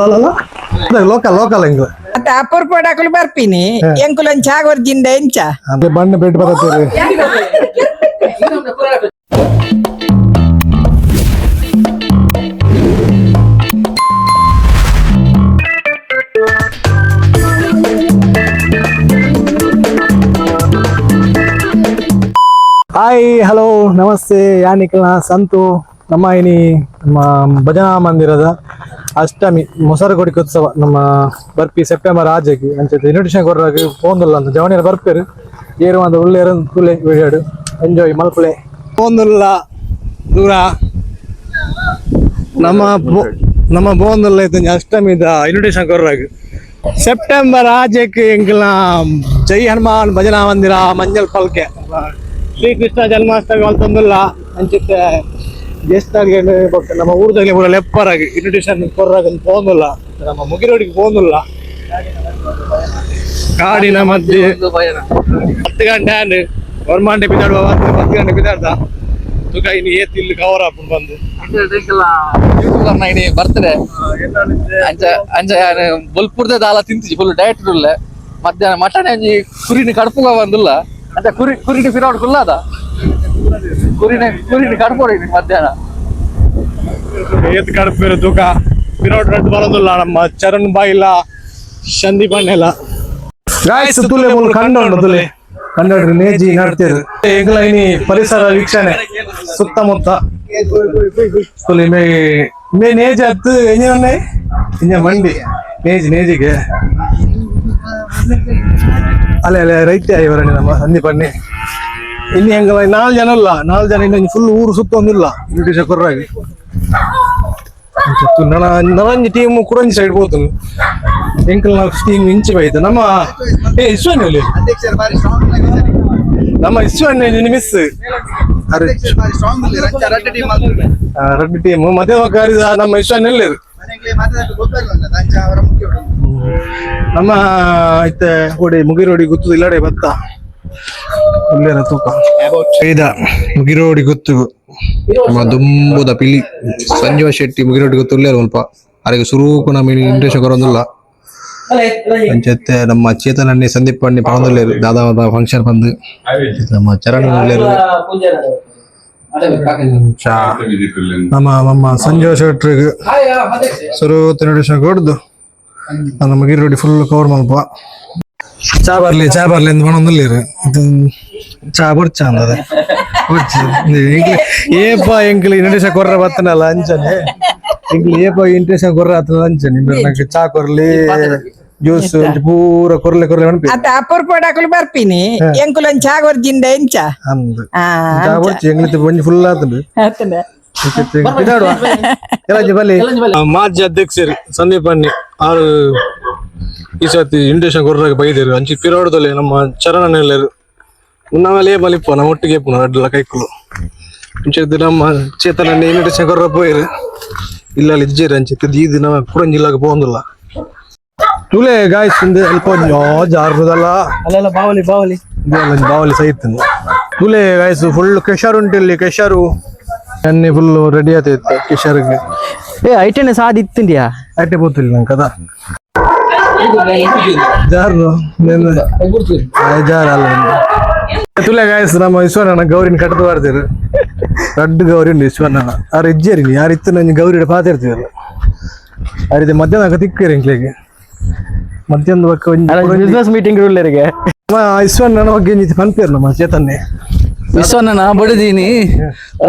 Local ಹೆಂಗ್ ಮತ್ತೆ ಅಪೂರ್ವ ಪಡಾಕಲು ಬರ್ತೀನಿ ಎಂಕುಲನ್ ಚಾಗೋರ್ಜಿಂದ ಎಂಚ ಬಣ್ಣ ಬಿಟ್ಟು ಬರತ್ತೀರಿ. ಹಾಯ್ ಹಲೋ ನಮಸ್ತೆ ಯಾನಿಕಲ್ನ ಸಂತು ನಮ್ಮ ನಮ್ಮ ಭಜನಾ ಮಂದಿರದ ಅಷ್ಟಮಿ ಮೊಸರುಗೊಡಿಕೆ ಉತ್ಸವ ನಮ್ಮ ಬರ್ಪಿ ಸೆಪ್ಟೆಂಬರ್ ಆಜೆಗೆ ಅಂಚೆ ಇನ್ವಿಟೇಷನ್ ಕೊರ್ರಾಗ ಪೋಂದುಲ್ಲ ಅಂತ ಜವನಿಯರ ಬರ್ಪೇರು ಏರು ಅಂತ ಉಳ್ಳೇರು ತುಲೆ ವಿಡಿಯೋಡು ಎಂಜಾಯ್ ಮಲ್ಪುಳೆ ಪೋಂದುಲ್ಲ ದೂರ ನಮ್ಮ ಬೋಂದುಲ್ಲ ಇತ್ತು ಅಷ್ಟಮಿದ ಇನ್ವಿಟೇಷನ್ ಕೊರ್ರಾಗ ಸೆಪ್ಟೆಂಬರ್ ಆಜೆಗೆ ಎಂಕಲ್ನ ಜೈ ಹನುಮಾನ್ ಭಜನಾ ಮಂದಿರ ಮಂಜಲ್ ಪಲ್ಕೆ ಶ್ರೀಕೃಷ್ಣ ಜನ್ಮಾಷ್ಟಮಿ ಅಂತಂದಿಲ್ಲ ಅಂಚಿತ್ತೆ ಗೆಸ್ಟ್ಗೆ ನಮ್ಮ ಊರದಾಗಲಿ ಪೂರ ಲೆಪ್ಪರಾಗಿ ಇನ್ವಿಟೇಷನ್ ಕೊರ್ರಾಗ ಪೋಂದಿಲ್ಲ ನಮ್ಮ ಮುಗಿರೋಡಿಗೆ ಪೋಂದಿಲ್ಲ ಕಾಡಿನ ಮಧ್ಯೆ 10 ಗಂಟೆ ಗೌರ್ಮೆಂಟ್ ಬಿದ್ದಾಡುವ 10 ಗಂಟೆ ಬಿದ್ದಾಡ್ದ ತುಕ ಇನ್ನು ಏತಿಲ್ಲಿ ಕವರ್ ಹಾಕೊಂಡು ಬಂದು ಬರ್ತದೆ ಅಂಚ ಬಲ್ಪುರ್ದ ದಾಲ ತಿಂತಿಜಿ ಫುಲ್ ಡಯಟ್ ಉಳ್ಳೆ ಮಧ್ಯಾಹ್ನ ಮಟನ್ ಅಂಜಿ ಕುರಿನಿ ಕಡ್ಪುಗ ಬಂದಿಲ್ಲ ಅಂತ ಕುರಿನಿ ಫಿರೋಡ್ ಕುಲ್ಲದ ಕುರಿನಿ ಕಡ್ಪೋಡಿ ಮಧ್ಯಾಹ್ನ ಏತ್ ಕಡ್ಪೇರು ತೂಕ ಫಿರೋಡ್ ರದ್ದು ಬರೋದಿಲ್ಲ ನಮ್ಮ ಚರಣ್ ಬಾಯಿಲ್ಲ ಸಂದೀಪ್ ಅಣ್ಣೆಲ್ಲ ಗಾಯ್ಸ್ ತುಲೆ ಮೂಲ ಕಂಡೋಡ್ರಿ ನೇಜಿ ನಡ್ತೀರು ಈಗಲ ಇನಿ ಪರಿಸರ ವೀಕ್ಷಣೆ ಸುತ್ತಮುತ್ತ ತುಲೆ ಮೇ ನೇಜ್ ಹತ್ತು ಇಂಜ ಮಂಡಿ ನೇಜಿಗೆ ಅಲ್ಲೇ ರೈತ ಇವರ ನಮ್ಮ ಸಂದೀಪಣ್ಣಿ ಇನ್ನು ಹೆಂಗ 4 ಜನ ಇಲ್ಲ 4 ಜನ ಇನ್ನು ಫುಲ್ ಊರು ಸುತ್ತೊಂದಿಲ್ಲ ಇನ್ವಿಟೇಷನ್ ಕೊರ್ರಾಗಿ ನರಂಜಿ ಟೀಮ್ ಕುರಂಜಿ ಸೈಡ್ ಹೋಗ್ತಾನೆ ಎಂಕಲ್ ಟೀಮ್ ಇಂಚಿ ಬೈತು ನಮ್ಮ ಇಸ್ವಣ್ಣಲ್ಲಿ ನಮ್ಮ ಇಸ್ವಣ್ಣ ಮಿಸ್ ರೆಡ್ ಟೀಮ್ ಮತ್ತೆ ಕಾರಿದ ನಮ್ಮ ಇಸ್ವಣ್ಣಲ್ಲಿ ನಮ್ಮ ಇತ್ತೆ ಕೊಡಿ ಮುಗಿರೋಡಿ ಗೊತ್ತು ಇಲ್ಲಡೆ ಬತ್ತ ಒಳ್ಳೆಯ ತೂಕ ಐದ ಮುಗಿರೋಡಿ ಗೊತ್ತು ನಮ್ಮ ದುಂಬುದ ಪಿಲಿ ಸಂಜೀವ ಶೆಟ್ಟಿ ಮುಗಿರೋಡಿ ಗೊತ್ತು ಒಳ್ಳೆಯ ಸ್ವಲ್ಪ ಅರೆಗೆ ಸುರೂಕು ನಮ್ಮ ಇಂಟ್ರೆಸ್ಟ್ ಕೊರೊಂದಿಲ್ಲ ಅಂಚತ್ತೆ ನಮ್ಮ ಚೇತನಣ್ಣಿ ಸಂದೀಪ್ ಅಣ್ಣಿ ಪಣದಲ್ಲೇರು ದಾದಾ ಫಂಕ್ಷನ್ ಬಂದು ನಮ್ಮ ಚರಣ್ ನಮ್ಮ ಸಂಜೀವ ಶೆಟ್ರಿಗೆ ಸುರೂತ್ ಇಂಟ್ರೆಸ್ಟ್ ಕೊಡ್ದು ನಮ್ಮ ಗಿರೋಡಿ ಫುಲ್ ಕವರ್ ಮಲ್ಪ ಚಾ ಬರ್ಲಿ ಎಂದು ಪಣದಲ್ಲೇರು ಇದು ಚಾ ಬುಡ್ಚ ಅಂದದ ಏಪ ಎಂಕ್ಲಿ ಇಂಟ್ರೆಸ್ಟ್ ಕೊರ್ರ ಬತ್ತನಲ್ಲ ಅಂಚನೆ ಎಂಕ್ಲಿ ಏಪ ಇಂಟ್ರೆಸ್ಟ್ ಕೊರ್ರ ಆತನಲ್ಲ ಅಂಚನೆ ನಂಗೆ ಚಾ ಕೊರ್ಲಿ ಜ್ಯೂಸ್ ಪೂರ ಕೊರ್ಲೆ ಮನ್ಪಿ ಅತ್ತ ಅಪೂರ್ವ ಪಡಾಕಲು ಬರ್ತೀನಿ ಎಂಕುಲನ್ ಚಾಗೋರ್ಜಿಂದ ಎಂಚ ಅಂದ್ ಚಾ ಬುಡ್ಚಿ ಎಂಗ್ಲಿ ಒಂಜಿ ಫುಲ್ ಆತಂದು ಮಾಜಿ ಅಧ್ಯಕ್ಷರು ಸಂದೀಪ್ ಅನ್ನಿ ಆರು ಈ ಸತಿ ಇಂಟ್ರೆಸ್ಟ್ ಕೊರ್ರಾಗ ಬೈದೇರು ಅಂಚಿ ಪಿರೋಡದಲ್ಲಿ ನಮ್ಮ ಚರಣನೆಲ್ಲರು ನಾವೆಲ್ಲ ಬಲಿಪ್ಪ ನಮ್ಮ ಒಟ್ಟಿಗೆ ಪುನಃ ಅಡ್ಡಲ್ಲ ಕೈಕುಲು ಮುಂಚೆ ನಮ್ಮ ಚೇತನ ಇಂಟ್ರೆಸ್ಟ್ ಕೊರ್ರ ಪೋಯಿರು ಇಲ್ಲ ಇಜ್ಜೇರಿ ಅಂಚಿತ್ತು ಈ ದಿನ ಕುರಂಜಿಲ್ಲಾಗ ಪೋಂದಿಲ್ಲ ತುಲೆ ಗಾಯ್ಸ್ ಅಲ್ಪ ಜಾರುದಲ್ಲ ಅಲ್ಲೆಲ್ಲ ಬಾವಲಿ ಸಹಿತ ತುಲೆ ಗಾಯ್ಸ್ ಫುಲ್ ಕೆಶರ್ ಉಂಟಿಲ್ಲಿ ಕೆಶರು ಎಣ್ಣೆ ಫುಲ್ ರೆಡಿ ಆತೈತೆ ಕೆಶರ್ಗೆ ಐಟೆನೆ ಸಾದ್ ಇತ್ತಿಂದ್ಯಾ ಐಟೆ ಗೊತ್ತಿಲ್ಲ ನಂಗೆ ಕದ ಜಾರು ಅಲ್ಲ ತುಲೆ ಗಾಯ್ಸ್ ನಮ್ಮ ವಿಶ್ವಣ್ಣ ಗೌರಿನ ಕಟ್ಟದು ಮಾಡ್ತೀರು ದೊಡ್ಡ ಗೌರಿ ಉಂಟು ವಿಶ್ವಣ್ಣ ಅವ್ರ ಇಜ್ಜೇರಿ ಯಾರು ಇತ್ತು ನಂಗೆ ಗೌರಿ ಪಾತಿರ್ತೀವಲ್ಲ ಆ ರೀತಿ ಮಧ್ಯಾಹ್ನ ತಿಕ್ಕೇರಿ ಇಂಕ್ಲಿಗೆ ಮಧ್ಯಾಹ್ನ ಬಿಸ್ನೆಸ್ ಮೀಟಿಂಗ್ ಉಳ್ಳರಿಗೆ ವಿಶ್ವಣ್ಣನ ಬಗ್ಗೆ ಪನ್ಪೇರು ನಮ್ಮ ಚೇತನ್ನೇ ವಿಶ್ವನ ಬಡದೀನಿ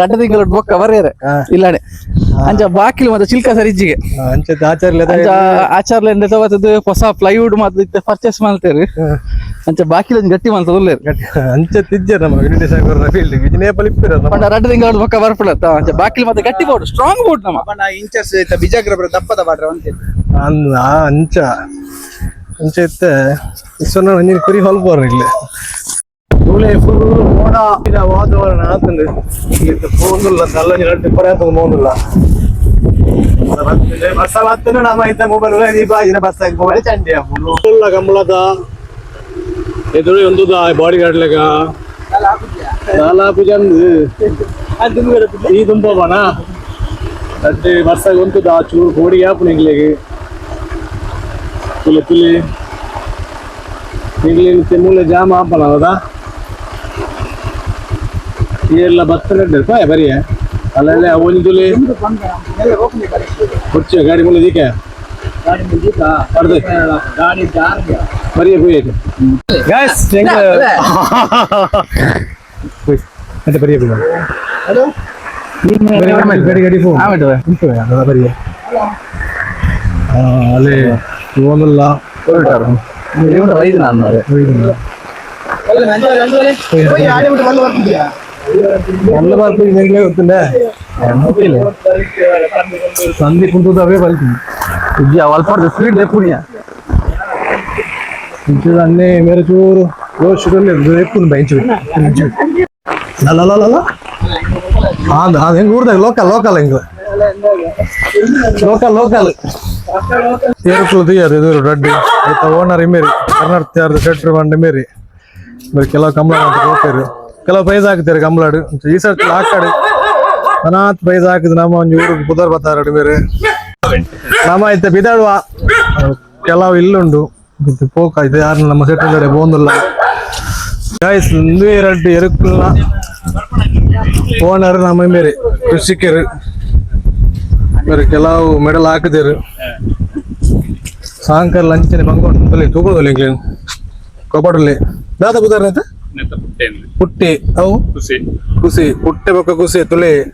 ರಟ್ಟ ತಿಂಗಳು ಬೊಕ್ಕ ಬರ್ಯಾರ ಇಲ್ಲಾನೆ ಅಂಚ ಬಾಕಿಲು ಮತ್ತೆ ಚಿಲ್ಕ ಸರಿಜ್ಜಿಗೆ ಆಚಾರ್ಯ ತಗೋತದ್ದು ಹೊಸ ಪ್ಲೈವುಡ್ ಮತ್ತೆ ಪರ್ಚೇಸ್ ಮಾಡ್ತೇರಿ ಅಂಚ ಬಾಕಿಲು ಗಟ್ಟಿ ಮಾಡ್ತದ ಉಳ್ಳೇರು ಅಂಚ ತಿಜ್ಜರ ನಮ್ಮ ಫೀಲ್ಡ್ ನೇಪಾಳ ರಟ್ಟ ತಿಂಗಳು ಬೊಕ್ಕ ಬರ್ಪಡತ್ತ ಅಂಚ ಬಾಕಿಲು ಮತ್ತೆ ಗಟ್ಟಿ ಬೋರ್ಡ್ ಸ್ಟ್ರಾಂಗ್ ಬೋರ್ಡ್ ನಮ್ಮ ಇಂಚಸ್ ಬಿಜಾಗ್ರ ದಪ್ಪದ ಬಾಡ್ರ ಅಂಚ ಅಂಚ ಇತ್ತೆ ವಿಶ್ವನ ನೀನು ಕುರಿ ಹೊಲ್ಬೋರ ಇಲ್ಲಿ ಫುಲ್ ಮೋಡ ವಾತಾವರಣ ಆತಂದು ಪೋಂದಿಲ್ಲ ನಲ್ಲ ನೀರು ಪರ್ಯಾತ ಪೋಂದಿಲ್ಲ ಬಸ್ಸಲ್ಲ ಹತ್ತನು ನಮ್ಮ ಇದ್ದ ಮೊಬೈಲ್ ಬಾಜಿನ ಬಸ್ ಮೊಬೈಲ್ ಚಂಡಿ ಫುಲ್ ಕಂಬಳದ ಎದುರು ಒಂದು ಬಾಡಿ ಗಾಡ್ಲೆಗ ನಾಲಾ ಪೂಜಂದು ಈ ದುಂಬವನ ಅದೇ ಬಸ್ಸಾಗ ಒಂದು ಚೂರು ಗೋಡಿ ಆಪು ನಿಂಗ್ಲೆಗೆ ತುಲೆ ತುಲೆ ಈಗಲೇ ಮೂಲೆ ಜಾಮ ಹಾಪಲ್ಲ ಹೌದಾ ಎಲ್ಲ ಭತ್ತ ಪಾಯ ಬರೀ ಅಲ್ಲಲ್ಲೇ ಅವನಿ ತುಲೆ ಕೊಚ್ಚ ಗಾಡಿ ಮೂಲೆ ದೀಕೆ ಬರೀ போயிட்டு गाइस எங்க அது பெரிய பிள்ளை ஹலோ பெரிய ಗಾಡಿ ಫೋನ್ ಅದ ಬರೀ ಅಲ್ಲೇ ಹೋಗಲ್ಲ ಹೊರಟಾರು ഇവിടെ വൈകി നന്നായി നല്ല പാർട്ടി ഇതെങ്കിലും ಗೊತ್ತಿಲ್ಲ ಸಂಧಿ ಕುಂತದವೇ ಬಲ್ತೀನಿ ಸ್ವಲ್ಪ ಸ್ಪೀಡ್ ಪುಣ್ಯ अन्ने मेरे चोर रोज शुगर ले रेपुन बेंच ला ला ला ला हां हां ಹೆಂಗ್ ಊರ್ದಾಗ ಲೋಕಲ್ ಹೆಂಗ್ ಲೋಕಲ್ ಏರುಕುಳದಿ ಅದು ರೆಡ್ಡಿ ಆಯ್ತಾ ಓನರ್ ಇಮೇರಿ ಕರ್ನಾಟಕ ಶೆಟ್ರ್ ಬಂಡ ಮೇರಿ ಬರೀ ಕೆಲವು ಕಂಬಳ ಅಂತ ಹೋಗ್ತಾರೆ ಕೆಲವು ಪ್ರೈಸ್ ಹಾಕ್ತಾರೆ ಕಂಬಳಾಡು ಈ ಸರ್ತಿ ಹಾಕಾಡು ಅನಾಥ್ ಪ್ರೈಸ್ ಹಾಕಿದ್ ನಮ್ಮ ಒಂದು ಊರಿಗೆ ಬುಧವಾರ ಬರ್ತಾರೆ ಬೇರೆ ನಮ್ಮ ಐತೆ ಬಿದಾಡುವ ಕೆಲವು ಇಲ್ಲುಂಡು போக்கா இது யாரும் நம்ம செட்டு போந்துடல ಗಾಯ್ಸ್ ಒಂದು ಎರಡು ಎರುಕಲ್ಲ ಓನರ್ ನಮ್ಮ ಮೇರೆ ಕೃಷಿಕರು ಬೇರೆ ಕೆಲವು ಮೆಡಲ್ ಹಾಕಿದರು ಸಾಯಂಕಾಲ ಲಂಚನೆ ಬಂಕೊಂಡು ತಗೊಳ್ಳೋದಿಲ್ಲ ಇಂಗ್ಲೇನ್ ಕೊಬ್ಬಡಲ್ಲಿ ದಾದ ಬುದಾರ ಅಂತ ಪುಟ್ಟಿ ಅವು ಖುಷಿ ಪುಟ್ಟೆ ಬೊಕ್ಕ ಖುಷಿ ತುಲೆ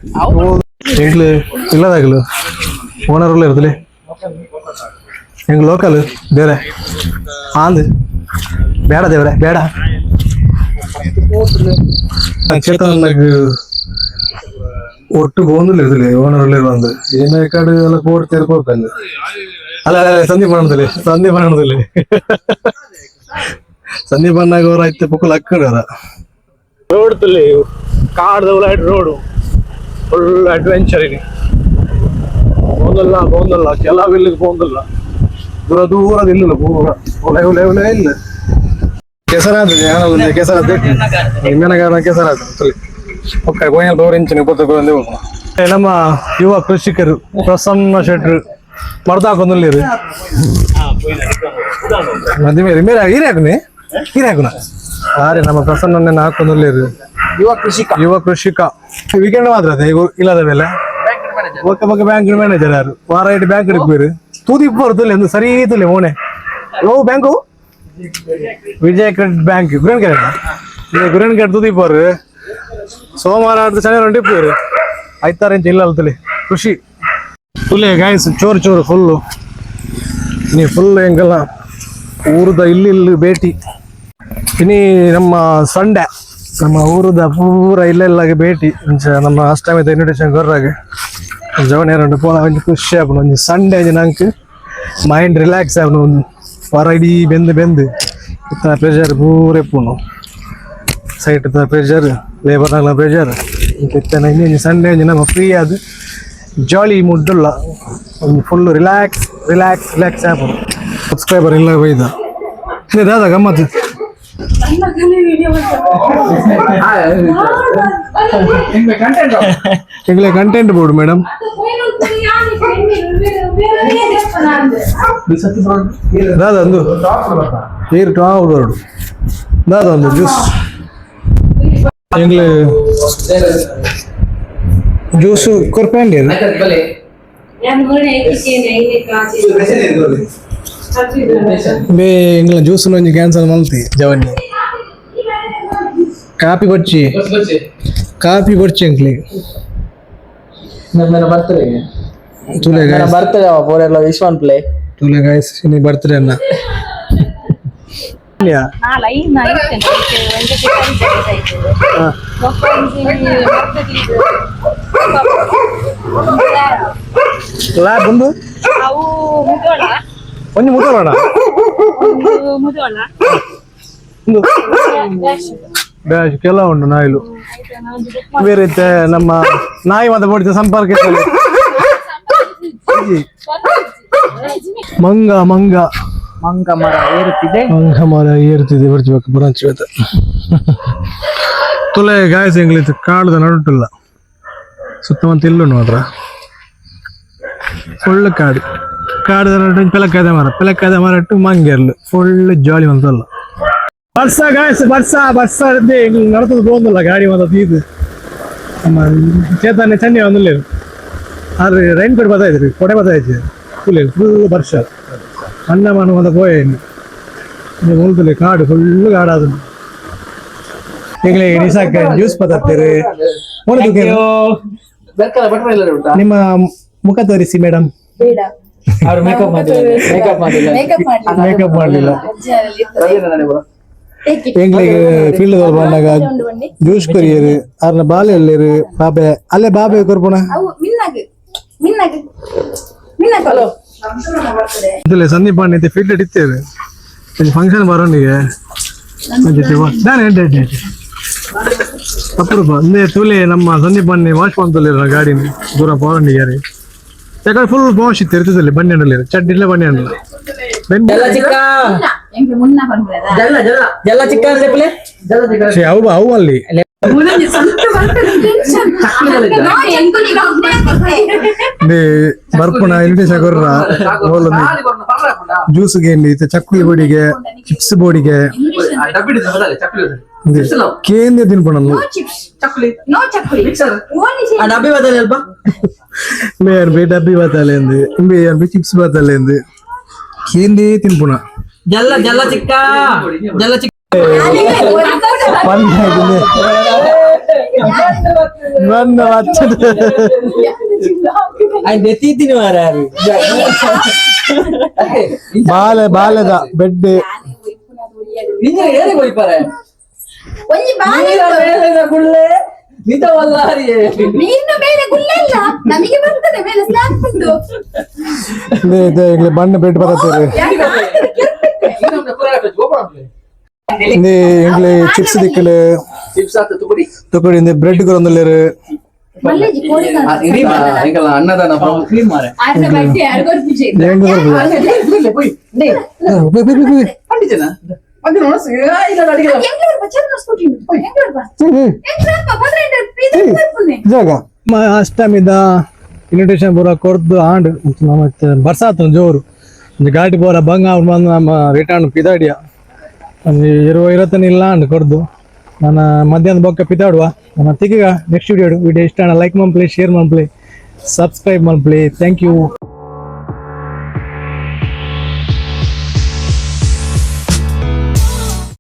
ಇಂಗ್ಲೇ ಇಲ್ಲದಾಗಲು ಓನರ್ ಇರ್ತಲೆ ಹೆಂಗ್ ಲೋಕಲ್ ಬೇರೆ ಆಂದ್ ಬೇಡ ದೇವ್ರೆ ಬೇಡ ಚೇತನಕ್ಕೆ ಒಟ್ಟು പോകുന്നില്ല ഇതില് ഓണറില് വന്ന് ഇതിനേക്കാട് ಎಲ್ಲ ಕೋಡ್ ತಿರ್ಕೋಕಂದು ಅಲ್ಲ ಸಂದೀಪ್ ಮಾಡದಿಲ್ಲ ಸಂದೀಪ್ ಅಣ್ಣಾಗ ಅವ್ರ ಐತೆ ಪುಕ್ಕಲ್ ಹಾಕೊಂಡಾರ ರೋಡ್ ತುಲ್ಲಿ ಕಾಡ್ದವಲಾಯ್ತು ರೋಡು ಫುಲ್ ಅಡ್ವೆಂಚರ್ ಇಲ್ಲಿ പോകുന്നില്ല ಕೆಲವಿಲ್ಲಿಗೆ പോകുന്നിಲ್ಲ ದೂರದ ಇಲ್ಲ ಪೂರ ಒಲೆ ಇಲ್ಲ ಕೆಸರಾದ ಕೆಸರಾದ ನಿಮ್ಮೆನಗಾರ ಕೆಸರಾದ ಒಕ್ಕ ಗೋಯಲ್ ಬೋರಿಂಚಿನ ಗೊತ್ತಗೊಂಡು ನಮ್ಮ ಯುವ ಕೃಷಿಕರು ಪ್ರಸನ್ನ ಶೆಟ್ರು ಮರ್ದಾಕೊಂದಿಲ್ಲ ಮೇರೆ ಹೀರಾಕುನ ಅರೆ ನಮ್ಮ ಪ್ರಸನ್ನ ಹಾಕೊಂದಿಲ್ಲ ಯುವ ಕೃಷಿಕ ವೀಕೆಂಡ್ ಮಾತ್ರ ಅದೇ ಇಲ್ಲದ ಮೇಲೆ ಒಕ್ಕ ಬ್ಯಾಂಕ್ ಮ್ಯಾನೇಜರ್ ಯಾರು ವಾರ ಇಟ್ಟು ಬ್ಯಾಂಕ್ ಇಡ್ಬೇರು ತೂದಿ ಬರ್ತಲ್ಲ ಎಂದು ಸರಿ ತುಲೆ ಮೋನೆ ಓ ಬ್ಯಾಂಕು ವಿಜಯ ಕ್ರೆಡಿಟ್ ಬ್ಯಾಂಕ್ ಗುರೇನ್ ಕೇಟ್ ತೂದಿ ಪೋರು ಸೋಮವಾರ ಆಡ್ದು ಶನಿವಾರ ಹೊಂಟಿಪ್ಪೇರು ಐತಾರ ಇಂಚ ಇಲ್ಲ ತುಲೆ ಖುಷಿ ತುಲೆ ಗಾಯ್ಸ್ ಚೋರು ಫುಲ್ಲು ನೀ ಫುಲ್ ಹೆಂಗಲ್ಲ ಊರದ ಇಲ್ಲಿ ಭೇಟಿ ಇನಿ ನಮ್ಮ ಸಂಡೆ ನಮ್ಮ ಊರದ ಪೂರ ಇಲ್ಲೆಲ್ಲಾಗೆ ಭೇಟಿ ನಮ್ಮ ಅಷ್ಟಮಿತ ಇನ್ವಿಟೇಷನ್ ಕೊರ್ರಾಗೆ ಜವನ ಎರಡು ಪೋನ ಒಂಜಿ ಖುಷಿ ಆಪುಂಡು ಒಂಜಿ ಸಂಡೆ ನಂಗೆ ಮೈಂಡ್ ರಿಲ್ಯಾಕ್ಸ್ ಆಪುಂಡು ಒಂದು ವಾರ ಇಡೀ ಬೆಂದು ಇತ್ತ ಪ್ರೆಷರ್ ಪೂರ ಎಪ್ಪುಂಡು ಸೈಟ್ ಪ್ರೆಷರ್ ಲೇಬರ್ನಾಗ್ಲ ಪ್ರೆಷರ್ ಇತ್ತನ ಇನ್ನೊಂದು ಸಂಡೆ ಒಂಜಿ ನಮ್ಮ ಫ್ರೀ ಆದ ಜಾಲಿ ಮುಡ್ಡುಲ್ಲ ಒಂದು ಫುಲ್ಲು ರಿಲ್ಯಾಕ್ಸ್ ಆಪುಂಡು ಸಬ್ಸ್ಕ್ರೈಬರ್ ಇಲ್ಲ ಬೈದ ದಾದ ಗಮ್ಮತ್ತು ಈಗಲೇ ಕಂಟೆಂಟ್ ಬೋರ್ಡ್ ಮೇಡಮ್ ದಾದೊಂದು ನೀರು ಟಾಪ್ ಬೋರ್ಡ್ ದಾದೊಂದು ಜ್ಯೂಸ್ ಈಗಲೇ ಜ್ಯೂಸು ಕೊರ್ಪಂಡಿ ಬೇ ಇಂಗ್ಲ ಜ್ಯೂಸ್ ಒಂಜಿ ಕ್ಯಾನ್ಸಲ್ ಮಲ್ತಿ ಜವನ್ನಿ ಕಾಪಿ ಕೊಡ್ಚಿ ಅಂಕ್ಲಿ ತುಲೆ ಬರ್ತದೆ ಪೋರೆಲ್ಲ ವಿಶ್ವನ್ ಪ್ಲೇ ತುಲೆ ಗಾಯ್ಸ್ ನೀ ಬರ್ತೀರಿ ಅನ್ನ ಲ್ಯಾಬ್ ಒಂದು ಒಂಜಿ ಮುಟ್ಟೋಣ ಡ್ಯಾಶ್ ಕೆಲ ಉಂಟು ನಾಯಿಲು ಬೇರೆ ನಮ್ಮ ನಾಯಿ ಮತ್ತೆ ಬೋಡಿದ ಸಂಪರ್ಕ ಮಂಗ ಮರ ಏರುತ್ತಿದೆ ಬರ್ತೀವಿ ಬರಂಚ ತುಲೆ ಗಾಯಸ್ ಎಂಗ್ಲಿತ್ತು ಕಾಡ್ದ ನಡುಟ್ಟಿಲ್ಲ ಸುತ್ತಮುತ್ತ ಇಲ್ಲುಂಡು ಮಾತ್ರ ಫುಲ್ ಕಾಡು ಕಾಡು ಪೆಲಕ್ಕಾದ ಮರ ಟು ಮಂಗೇರ್ಲು ಫುಲ್ ಜಾಲಿ ಅಂತಲ್ಲ ಬರ್ಸ ಗಾಯಸ್ ಬರ್ಸ ನಡತದ പോകുന്നില്ല ಗಾಡಿ ಮತ್ತೆ ಇದು ನಮ್ಮ ಚೇತನ್ಯ ಚೆನ್ನೈ ಒಂದಿಲ್ಲ ಆದ್ರೆ ರೈನ್ ಕೋಟ್ ಬರ್ತಾಯಿದ್ರಿ ಕೊಡೆ ಬರ್ತಾಯಿದ್ರಿ ಫುಲ್ ವರ್ಷ ಅನ್ನ ಒಂದು ಪೋಯೇನು ಮುಳ್ತಲೆ ಕಾಡು ಫುಲ್ ಕಾಡಾದ ಈಗಲೇ ನಿಸಾಕ ಜ್ಯೂಸ್ ಬತ್ತಾರ್ತೀರಿ ನಿಮ್ಮ ಮುಖ ತೋರಿಸಿ ಮೇಡಮ್ ಅವ್ರು ಮೇಕಪ್ ಮಾಡಲಿಲ್ಲ ಎಂಗ್ಲಿಗೆ ಫೀಲ್ಡ್ ಬಂದಾಗ ಜ್ಯೂಸ್ ಕೊರಿಯರು ಅವ್ರನ್ನ ಬಾಲೆ ಎಲ್ಲಿರು ಬಾಬೆ ಅಲ್ಲೇ ಬಾಬೆ ಕೊರ್ಪುಣ ಸಂದೀಪ್ ಅಣ್ಣ ಫೀಲ್ಡ್ ಇಡ್ತೇವೆ ಫಂಕ್ಷನ್ ಬರೋನಿಗೆ ಅಪರೂಪ ಅಂದ್ರೆ ತುಲೆ ನಮ್ಮ ಸಂದೀಪ್ ಬನ್ನಿ ವಾಶ್ ಮಾಡ್ತಲ್ಲ ಗಾಡಿ ದೂರ ಪೋರಂಡಿಗೆ ಯಾಕಂದ್ರೆ ಫುಲ್ ವಾಶ್ ಇತ್ತು ಇರ್ತದಲ್ಲಿ ಬನ್ನಿ ಹಣ್ಣಲ್ಲಿ ಚಡ್ಡಿಲ್ಲ ಬನ್ನಿ ಹಣ್ಣಲ್ಲ ಅವು ಅಲ್ಲಿ ಬರ್ಪುಣ ಇನ್ವಿಟೇಷನ್ ಕೊರ್ರ ಜ್ಯೂಸ್ಗೆ ಚಕ್ಕುಲಿ ಬೋಡಿಗೆ ಚಿಪ್ಸ್ ಬೋಡಿಗೆ ಕೇಂದ್ರ ತಿನ್ಪಣ ಡಬ್ಬಿ ಬತ್ತಲೆ ಚಿಪ್ಸ್ ಬತ್ತಲೆ ಕೇಂದ್ರೇ ತಿನ್ಪುಣ ನನ್ನ ಬಾಲೆದ ಬೆಡ್ ಬಣ್ಣ ಬೆಡ್ ಬರತ್ತೇವೆ ಚಿಪ್ಸ್ ದಿಕ್ಕಲು ತಗೊಳ್ಳಿ ಬ್ರೆಡ್ ಕೊರೊಂದಲ್ಲೇರು ಅನ್ನದಾನ ಅಷ್ಟಮಿದ ಇನ್ವಿಟೇಷನ್ ಪೂರ ಕೊರ್ದು ಆಂಡ್ ಮತ್ತೆ ಬರ್ಸಾತ್ ಜೋರು ಗಾಡಿ ಪೂರ ಬಂಗ ಅವ್ರು ಬಂದು ನಮ್ಮ ರಿಟರ್ನ್ ಪಿದಾಡಿಯ ಒಂದು 20 ಇಲ್ಲ ಅಂಡ್ ಕೊಡ್ದು ನಾನು ಮಧ್ಯಾಹ್ನ ಬೊಕ್ಕ ಪಿತಾಡುವ ನಾನು ತಿಕ್ಕ ನೆಕ್ಸ್ಟ್ ವಿಡಿಯೋ ಇಷ್ಟ ಲೈಕ್ ಮಾಡ್ಲಿ ಶೇರ್ ಮಾಡ್ಲಿ ಸಬ್ಸ್ಕ್ರೈಬ್ ಮಾಡ್ಲಿ ಥ್ಯಾಂಕ್ ಯು.